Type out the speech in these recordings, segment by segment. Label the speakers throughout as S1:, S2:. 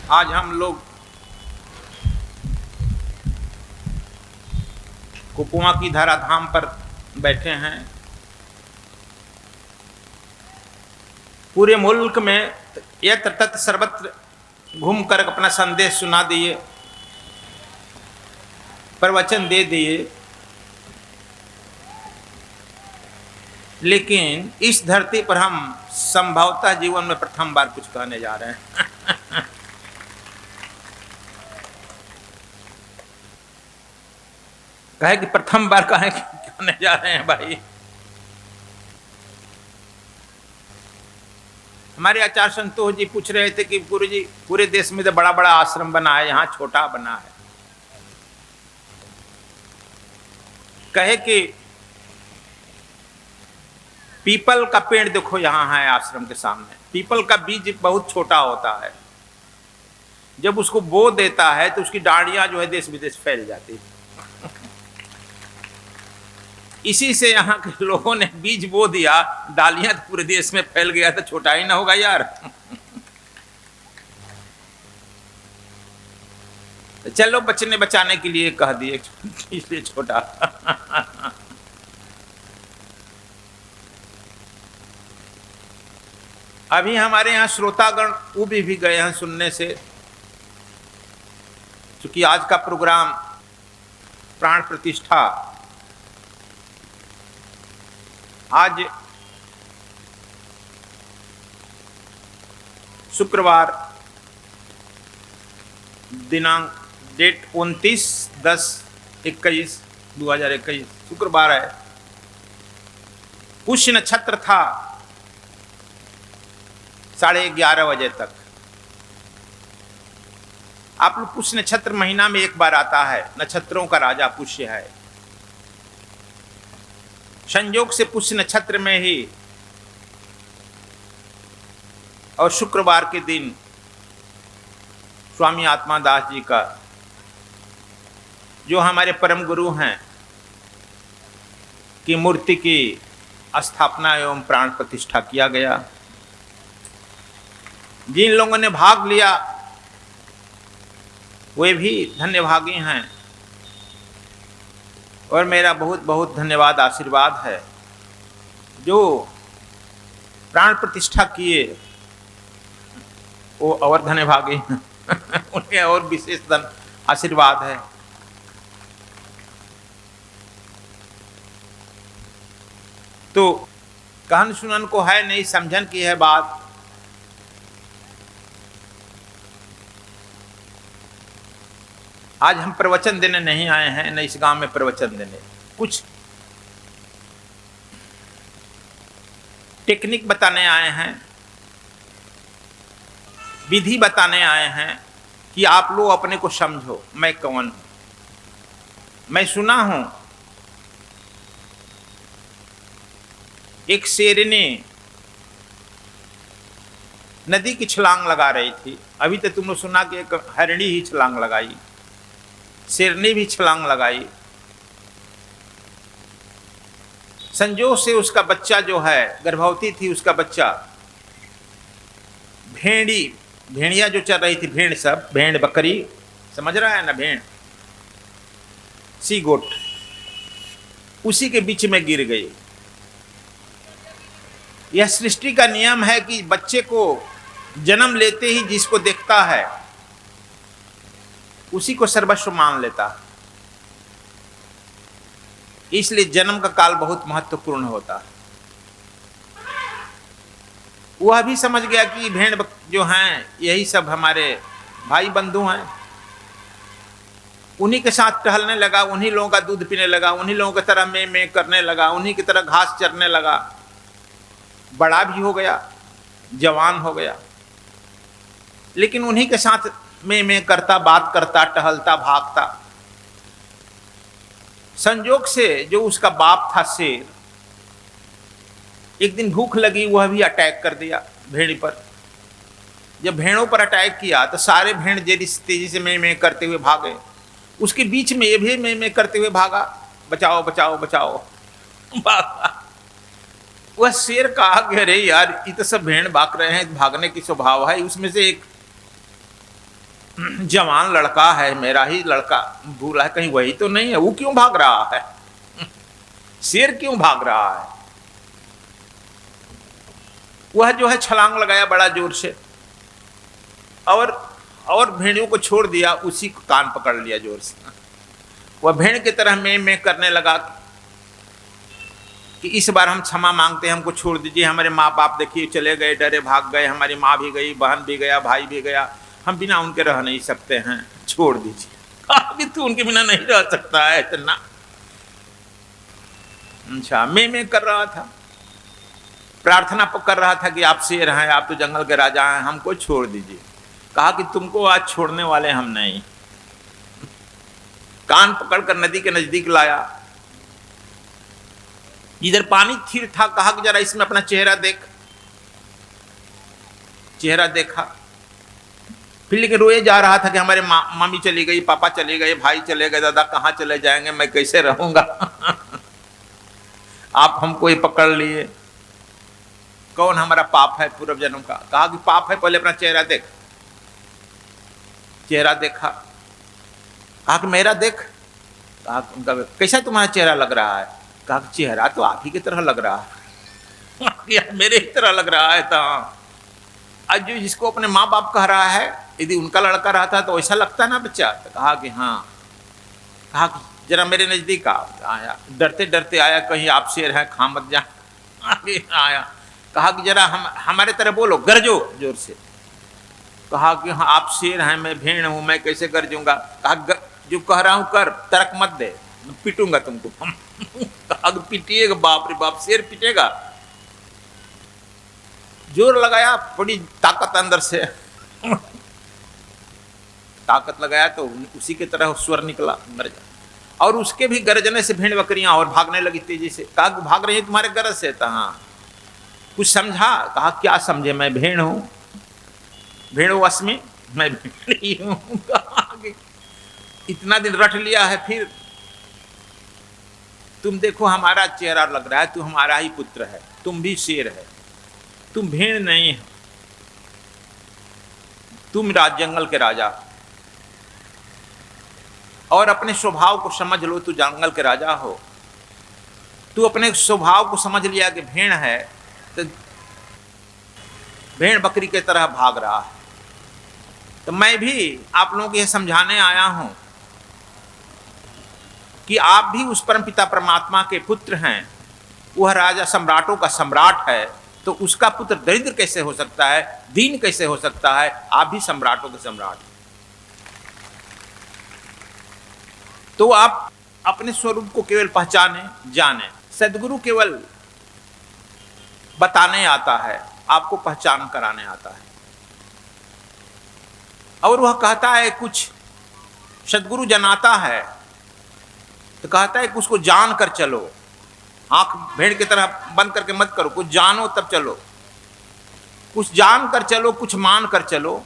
S1: आज हम लोग कुकुआ की धराधाम पर बैठे हैं। पूरे मुल्क में यत्र तत्र सर्वत्र घूम कर अपना संदेश सुना दिए, प्रवचन दे दिए, लेकिन इस धरती पर हम संभवतः जीवन में प्रथम बार कुछ कहने जा रहे हैं। कहे कि प्रथम बार कहे कहने जा रहे हैं भाई। हमारे आचार्य संतोष जी पूछ रहे थे कि गुरु जी पूरे देश में तो बड़ा बड़ा आश्रम बना है, यहाँ छोटा बना है। कहे कि पीपल का पेड़ देखो यहाँ है आश्रम के सामने। पीपल का बीज बहुत छोटा होता है, जब उसको बो देता है तो उसकी डांडियां जो है देश विदेश फैल जाती है। इसी से यहाँ के लोगों ने बीज बो दिया, डालियां तो पूरे देश में फैल गया तो छोटा ही ना होगा यार। चलो बचने बचाने के लिए कह दिए, इसलिए छोटा। अभी हमारे यहाँ श्रोतागण उब भी गए हैं सुनने से, क्योंकि आज का प्रोग्राम प्राण प्रतिष्ठा, आज शुक्रवार दिनांक डेट 29/10/21/2021 शुक्रवार है। पुष्य नक्षत्र था 11:30 बजे तक। आप लोग पुष्य नक्षत्र महीना में एक बार आता है, नक्षत्रों का राजा पुष्य है। संयोग से पुष्य नक्षत्र में ही और शुक्रवार के दिन स्वामी आत्मादास जी का, जो हमारे परम गुरु हैं, की मूर्ति की स्थापना एवं प्राण प्रतिष्ठा किया गया। जिन लोगों ने भाग लिया वे भी धन्यभागी हैं, और मेरा बहुत बहुत धन्यवाद आशीर्वाद है। जो प्राण प्रतिष्ठा किए वो और धन्यभागी हैं। उनके और विशेष आशीर्वाद है। तो कहन सुनन को है नहीं, समझन की है बात। आज हम प्रवचन देने नहीं आए हैं, न इस गांव में प्रवचन देने, कुछ टेक्निक बताने आए हैं, विधि बताने आए हैं कि आप लोग अपने को समझो मैं कौन हूं। मैं सुना हूं एक शेरनी नदी की छलांग लगा रही थी। अभी तो तुमने सुना कि एक हरिणी ही छलांग लगाई, शेरनी भी छलांग लगाई। संजोग से उसका बच्चा जो है, गर्भवती थी, उसका बच्चा भेड़िया जो चल रही थी, भेड़ सब, भेड़ बकरी, समझ रहा है ना, भेड़ सी गोट, उसी के बीच में गिर गई। यह सृष्टि का नियम है कि बच्चे को जन्म लेते ही जिसको देखता है उसी को सर्वस्व मान लेता है। इसलिए जन्म का काल बहुत महत्वपूर्ण होता है। वह भी समझ गया कि भेड़ जो हैं यही सब हमारे भाई बंधु हैं। उन्हीं के साथ टहलने लगा, उन्हीं लोगों का दूध पीने लगा, उन्हीं लोगों की तरह में करने लगा, उन्हीं की तरह घास चरने लगा। बड़ा भी हो गया, जवान हो गया, लेकिन उन्हीं के साथ में करता, बात करता, टहलता, भागता। संजोग से जो उसका बाप था शेर, एक दिन भूख लगी, वह भी अटैक कर दिया भेड़ पर। जब भेड़ों पर अटैक किया तो सारे भेड़ तेजी से में करते हुए भागे। उसके बीच में ये भी में करते हुए भागा, बचाओ बचाओ बचाओ, भागा। वह शेर कहा कि अरे यार, ये तो सब भेड़ भाग रहे हैं, भागने की स्वभाव है। उसमें से एक जवान लड़का है, मेरा ही लड़का भूला है, कहीं वही तो नहीं है, वो क्यों भाग रहा है? शेर क्यों भाग रहा है? वह जो है छलांग लगाया बड़ा जोर से और भेड़ियों को छोड़ दिया, उसी को कान पकड़ लिया जोर से। वह भेड़ की तरह में करने लगा कि इस बार हम क्षमा मांगते हैं, हमको छोड़ दीजिए, हमारे माँ बाप देखिए चले गए, डरे भाग गए, हमारी माँ भी गई, बहन भी गया, भाई भी गया, हम बिना उनके रह नहीं सकते हैं, छोड़ दीजिए। अभी तू उनके बिना नहीं रह सकता है इतना। अच्छा, मैं कर रहा था, प्रार्थना कर रहा था कि आप शेर हैं, आप तो जंगल के राजा हैं, हमको छोड़ दीजिए। कहा कि तुमको आज छोड़ने वाले हम नहीं। कान पकड़कर नदी के नजदीक लाया, इधर पानी स्थिर था। कहा कि जरा इसमें अपना चेहरा देख। चेहरा देखा, फिर लेकिन रोए जा रहा था कि हमारे मम्मी चली गई, पापा चले गए, भाई चले गए, दादा कहाँ चले जाएंगे, मैं कैसे रहूंगा? आप हमको ही पकड़ लिए, कौन हमारा पाप है पूर्व जन्म का? कहा कि पाप है, पहले अपना चेहरा देख। चेहरा देखा, कहा कि मेरा देख। कहा कैसा तुम्हारा चेहरा लग रहा है? कहा कि चेहरा तो आप ही की तरह लग रहा है। मेरे ही तरह लग रहा है। तो आज जो जिसको अपने माँ बाप कह रहा है, यदि उनका लड़का रहता तो ऐसा लगता ना बच्चा? तो कहा कि हाँ। कहा कि जरा मेरे नजदीक आया, डरते डरते आया, कहीं आप शेर है, खा मत जा। आया, कहा कि जरा हमारे तरह बोलो, गरजो जोर से। कहा कि हाँ आप शेर हैं, मैं भेड़ हूं, मैं कैसे गरजूंगा? कहा जो कह रहा हूं कर, तर्क मत दे, पीटूंगा तुमको। कहा पीटिएगा? बाप रे बाप, शेर पीटेगा? जोर लगाया, बड़ी ताकत अंदर से ताकत लगाया तो उसी की तरह स्वर निकला और उसके भी गरजने से भेड़ बकरियां और भागने लगी तेजी से। कहा भाग रही है तुम्हारे गरज से? तो हाँ। कुछ समझा? कहा क्या समझे, मैं भेड़ हूं, भेड़ो अस्मि, मैं भेड़ ही हूं। इतना दिन रट लिया है, फिर तुम देखो हमारा चेहरा लग रहा है, तू हमारा ही पुत्र है, तुम भी शेर है, तुम भेड़ नहीं हो, तुम जंगल के राजा। और अपने स्वभाव को समझ लो, तू जंगल के राजा हो, तू अपने स्वभाव को समझ लिया कि भेड़ है, तो भेड़ बकरी की तरह भाग रहा है। तो मैं भी आप लोगों को यह समझाने आया हूं कि आप भी उस परमपिता परमात्मा के पुत्र हैं। वह राजा सम्राटों का सम्राट है, तो उसका पुत्र दरिद्र कैसे हो सकता है, दीन कैसे हो सकता है? आप भी सम्राटों के सम्राट। तो आप अपने स्वरूप को केवल पहचाने जाने। सदगुरु केवल बताने आता है, आपको पहचान कराने आता है। और वह कहता है कुछ, सदगुरु जनाता है तो कहता है कि उसको जान कर चलो, आंख भेड़ की तरह बंद करके मत करो, कुछ जानो तब चलो, कुछ जान कर चलो, कुछ मान कर चलो।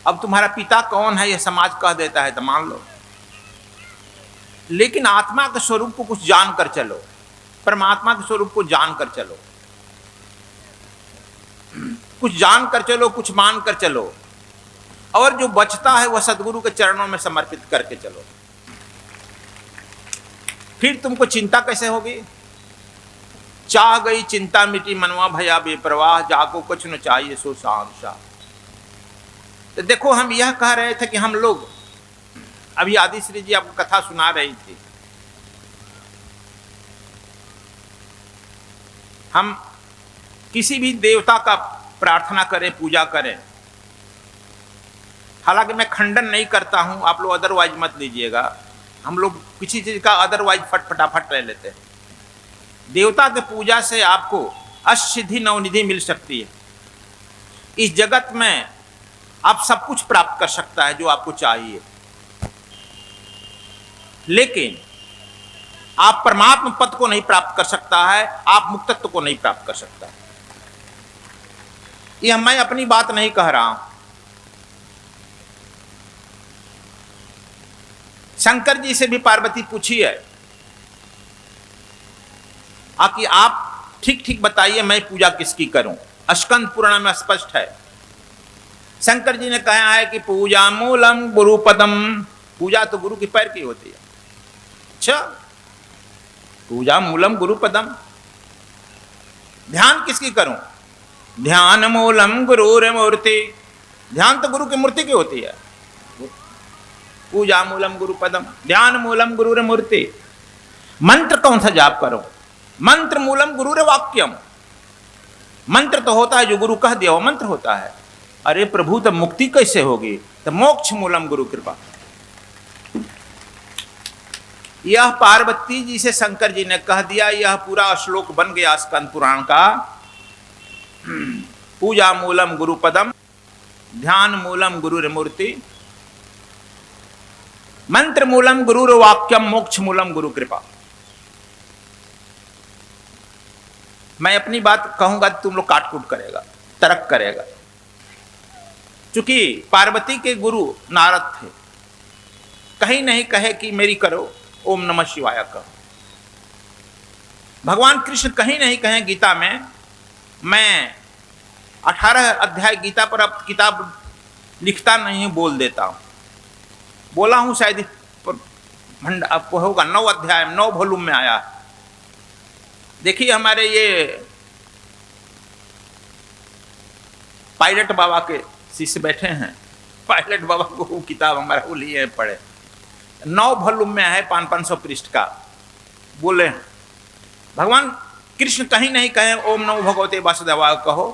S1: अब तुम्हारा पिता कौन है यह समाज कह देता है तो मान लो, लेकिन आत्मा के स्वरूप को कुछ जान कर चलो, परमात्मा के स्वरूप को जान कर चलो, कुछ जान कर चलो, कुछ मान कर चलो, और जो बचता है वह सदगुरु के चरणों में समर्पित करके चलो। फिर तुमको चिंता कैसे होगी? चाह गई चिंता मिटी मनवा भया बेप्रवाह, जाको कुछ न चाहिए सो शांसा। तो देखो हम यह कह रहे थे कि हम लोग, अभी आदिश्री जी आपको कथा सुना रही थी, हम किसी भी देवता का प्रार्थना करें, पूजा करें, हालांकि मैं खंडन नहीं करता हूं, आप लोग अदरवाइज मत लीजिएगा, हम लोग किसी चीज का अदरवाइज फटाफट ले लेते हैं। देवता के पूजा से आपको अष्टसिद्धि नवनिधि मिल सकती है। इस जगत में आप सब कुछ प्राप्त कर सकता है जो आपको चाहिए, लेकिन आप परमात्मा पद को नहीं प्राप्त कर सकता है, आप मुक्तत्व को नहीं प्राप्त कर सकता है। यह मैं अपनी बात नहीं कह रहा हूं, शंकर जी से भी पार्वती पूछी है कि आप ठीक ठीक बताइए मैं पूजा किसकी करूं। स्कंद पुराण में स्पष्ट है शंकर जी ने कहा है कि पूजा मूलम गुरु पदम, पूजा तो गुरु के पैर की होती है। अच्छा, पूजा मूलम गुरु पदम, ध्यान किसकी करूं? ध्यान मूलम गुरुर मूर्ति, ध्यान तो गुरु की मूर्ति की होती है। पूजा मूलम गुरु पदम, ध्यान मूलम गुरुर मूर्ति। मंत्र कौन सा जाप करो? मंत्र मूलम गुरुर वाक्यम, मंत्र तो होता है जो गुरु कह दिया वो मंत्र होता है। अरे प्रभु, तब मुक्ति कैसे होगी? तो मोक्ष मूलम गुरु कृपा। यह पार्वती जी से शंकर जी ने कह दिया, यह पूरा श्लोक बन गया स्कंद पुराण का। पूजा मूलम गुरु पदम, ध्यान मूलम गुरुर मूर्ति, मंत्र मूलम गुरुर वाक्यम, मोक्ष मूलम गुरु कृपा। मैं अपनी बात कहूंगा तुम लोग काटकूट करेगा, तर्क करेगा। चूंकि पार्वती के गुरु नारद थे, कहीं नहीं कहे कि मेरी करो, ओम नमः शिवाय कहो। भगवान कृष्ण कहीं नहीं कहे गीता में, मैं 18 अध्याय गीता पर अब किताब लिखता नहीं हूं, बोल देता हूं। बोला हूं शायद आपको होगा, 9 अध्याय 9 वॉल्यूम में आया। देखिए हमारे ये पायलट बाबा के शिष्य बैठे हैं, पायलट बाबा को वो किताब हमारा वो लिए पढ़े, 9 वॉल्यूम में है, 500 पृष्ठ का। बोले भगवान कृष्ण कहीं नहीं कहे ओम नमो भगवते वासुदेवाय कहो,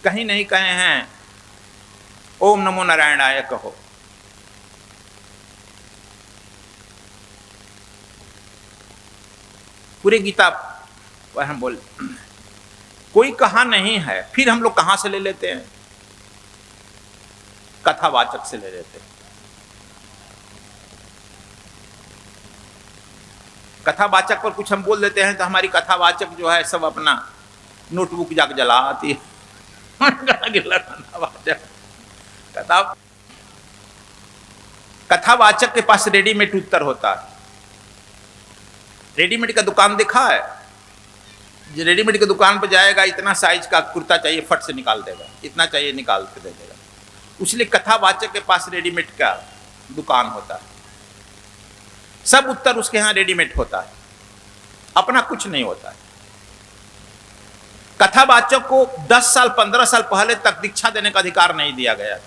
S1: कहीं नहीं कहे हैं ओम नमो नारायणाय कहो। पूरी गीता वह हम बोल, कोई कहा नहीं है, फिर हम लोग कहां से ले लेते हैं? कथावाचक से ले लेते हैं। कथावाचक पर कुछ हम बोल देते हैं तो हमारी कथावाचक जो है सब अपना नोटबुक जाके जला आती है। कथावाचक के पास रेडीमेड उत्तर होता है। रेडीमेड का दुकान देखा है? जो रेडीमेड की दुकान पर जाएगा, इतना साइज का कुर्ता चाहिए, फट से निकाल देगा, इतना चाहिए निकाल के दे देगा। इसलिए कथावाचक के पास रेडीमेड का दुकान होता है, सब उत्तर उसके यहां रेडीमेड होता है, अपना कुछ नहीं होता है। कथावाचक को 10 साल 15 साल पहले तक दीक्षा देने का अधिकार नहीं दिया गया,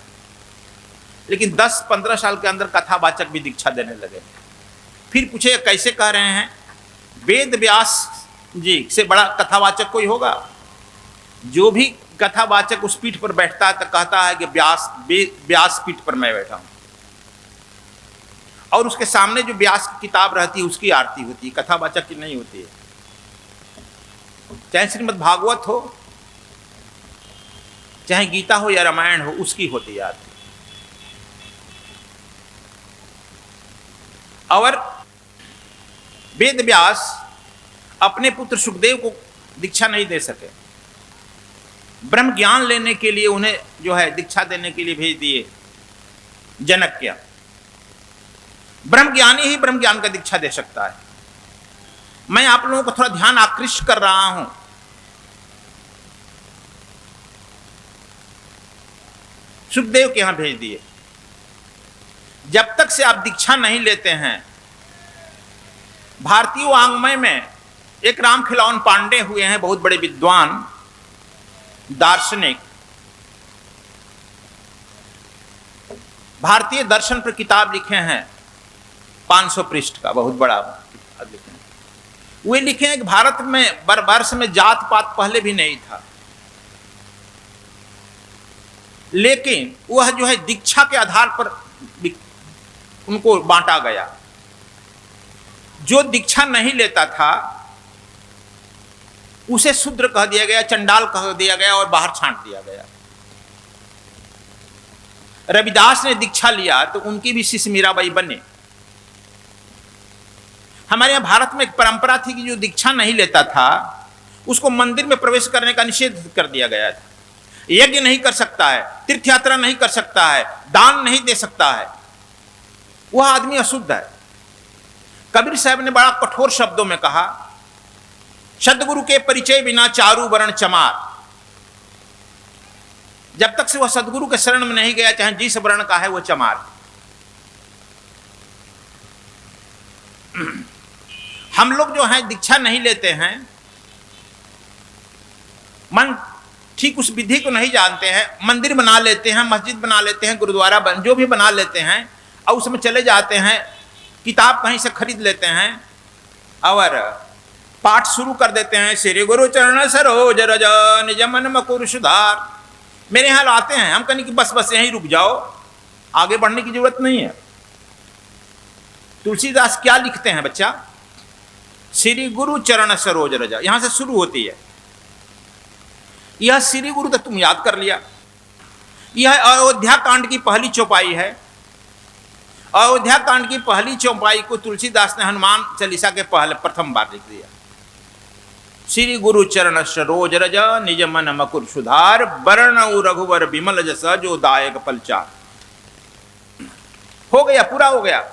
S1: लेकिन 10-15 साल के अंदर कथावाचक भी दीक्षा देने लगे। फिर पूछे कैसे कह रहे हैं? वेद व्यास जी से बड़ा कथावाचक कोई होगा? जो भी कथावाचक उस पीठ पर बैठता है तो कहता है कि व्यास पीठ पर मैं बैठा हूं, और उसके सामने जो व्यास की किताब रहती है उसकी आरती होती है, कथावाचक की नहीं होती है। चाहे श्रीमद् भागवत हो, चाहे गीता हो या रामायण हो, उसकी होती है आरती। और वेद व्यास अपने पुत्र सुखदेव को दीक्षा नहीं दे सके, ब्रह्म ज्ञान लेने के लिए उन्हें जो है दीक्षा देने के लिए भेज दिए जनक। ब्रह्म ज्ञानी ही ब्रह्म ज्ञान का दीक्षा दे सकता है। मैं आप लोगों को थोड़ा ध्यान आकृष्ट कर रहा हूं। सुखदेव के यहां भेज दिए। जब तक से आप दीक्षा नहीं लेते हैं, भारतीय वाङ्मय में एक राम खिलावन पांडे हुए हैं, बहुत बड़े विद्वान दार्शनिक, भारतीय दर्शन पर किताब लिखे हैं, 500 पृष्ठ का बहुत बड़ा लिखे हैं। वे लिखे हैं कि भारत में वर्ष में जात पात पहले भी नहीं था, लेकिन वह जो है दीक्षा के आधार पर उनको बांटा गया। जो दीक्षा नहीं लेता था उसे शूद्र कह दिया गया, चंडाल कह दिया गया और बाहर छांट दिया गया। रविदास ने दीक्षा लिया तो उनकी भी शिष्य मीराबाई बने। हमारे यहाँ भारत में एक परंपरा थी कि जो दीक्षा नहीं लेता था उसको मंदिर में प्रवेश करने का निषेध कर दिया गया था। यज्ञ नहीं कर सकता है, तीर्थ यात्रा नहीं कर सकता है, दान नहीं दे सकता है, वह आदमी अशुद्ध है। कबीर साहब ने बड़ा कठोर शब्दों में कहा, सदगुरु के परिचय बिना चारू वर्ण चमार। जब तक से वह सदगुरु के शरण में नहीं गया, चाहे जिस वर्ण का है वो चमार। हम लोग जो हैं दीक्षा नहीं लेते हैं, मन ठीक उस विधि को नहीं जानते हैं, मंदिर बना लेते हैं, मस्जिद बना लेते हैं, गुरुद्वारा जो भी बना लेते हैं, और उसमें चले जाते हैं, किताब कहीं से खरीद लेते हैं और पाठ शुरू कर देते हैं, श्री गुरु चरण सरोज रज निज मन मकुर सुधार। मेरे यहाँ आते हैं, हम कहने कि बस बस यहीं रुक जाओ, आगे बढ़ने की जरूरत नहीं है। तुलसीदास क्या लिखते हैं बच्चा? श्री गुरु चरण सरोज रज, यहां से शुरू होती है। यह श्री गुरु तो तुम याद कर लिया। यह अयोध्या कांड की पहली चौपाई है। अयोध्या कांड की पहली चौपाई को तुलसीदास ने हनुमान चालीसा के पहले प्रथम बार लिख दिया। श्री गुरु चरण सरोज रज निज मन मकुर सुधार, वरणउ रघुवर विमल जस जो दायक पलचार। हो गया, पूरा हो गया।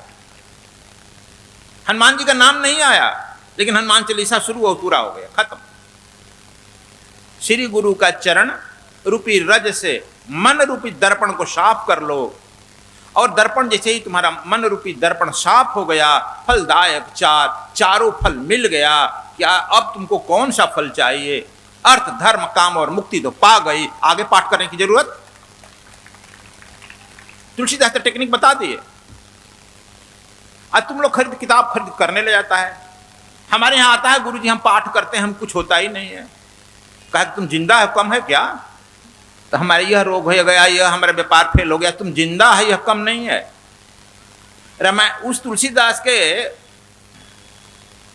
S1: हनुमान जी का नाम नहीं आया, लेकिन हनुमान चालीसा शुरू हो, पूरा हो गया, खत्म। श्री गुरु का चरण रूपी रज से मन रूपी दर्पण को साफ कर लो, और दर्पण जैसे ही तुम्हारा मन रूपी दर्पण साफ हो गया, फलदायक चारों फल मिल गया। क्या अब तुमको कौन सा फल चाहिए? अर्थ धर्म काम और मुक्ति तो पा गई, आगे पाठ करने की जरूरत? तुलसीदास तो टेक्निक बता दिए। आज तुम लोग किताब खरीद करने ले जाता है। हमारे यहाँ आता है, गुरुजी हम पाठ करते हैं, हम कुछ होता ही नहीं है। कहा तुम जिंदा है, कम है क्या? तो हमारे यह रोग हो गया, यह हमारा व्यापार फेल हो गया, तुम जिंदा है, यह कम नहीं है। मैं उस तुलसीदास के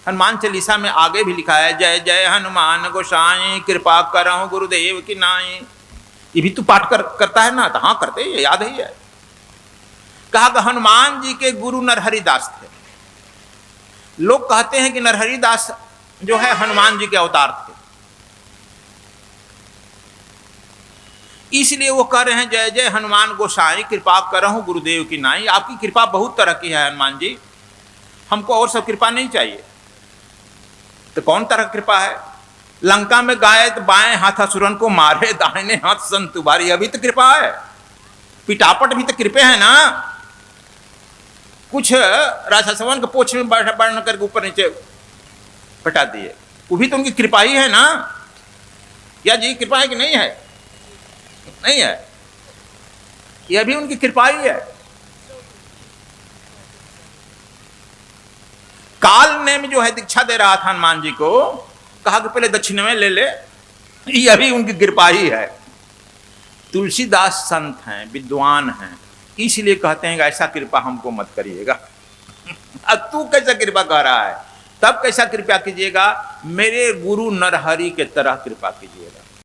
S1: हनुमान चालीसा में आगे भी लिखा है, जय जय हनुमान गोसाई कृपा करहु गुरुदेव की नाई। ये भी तू पाठ करता है ना? तो हाँ करते, ये याद ही है। कहा कि हनुमान जी के गुरु नरहरिदास थे। लोग कहते हैं कि नरहरिदास जो है हनुमान जी के अवतार थे, इसलिए वो कह रहे हैं जय जय हनुमान गोसाई कृपा करहु गुरुदेव की नाई। आपकी कृपा बहुत तरह की है हनुमान जी, हमको और सब कृपा नहीं चाहिए। तो कौन तरह कृपा है? लंका में गाय तो बाएं हाथ असुरन को मारे, दाहिने हाथ संत उबारी, अभी तो कृपा है। पिटापट भी तो कृपा है ना। कुछ राक्षसवन के पोछ में बढ़ करके ऊपर नीचे पटा दिए, वो भी तो उनकी कृपा ही है ना। या जी कृपा है कि नहीं है? नहीं है, यह भी उनकी कृपा ही है। काल ने में जो है दीक्षा दे रहा था हनुमान जी को, कहा कि पहले दक्षिण में ले ले, यह भी उनकी कृपा ही है। तुलसीदास संत हैं, विद्वान हैं, इसलिए कहते हैं कि ऐसा कृपा हमको मत करिएगा। अब तू कैसा कृपा कर रहा है? तब कैसा कृपा कीजिएगा? मेरे गुरु नरहरि के तरह कृपा कीजिएगा।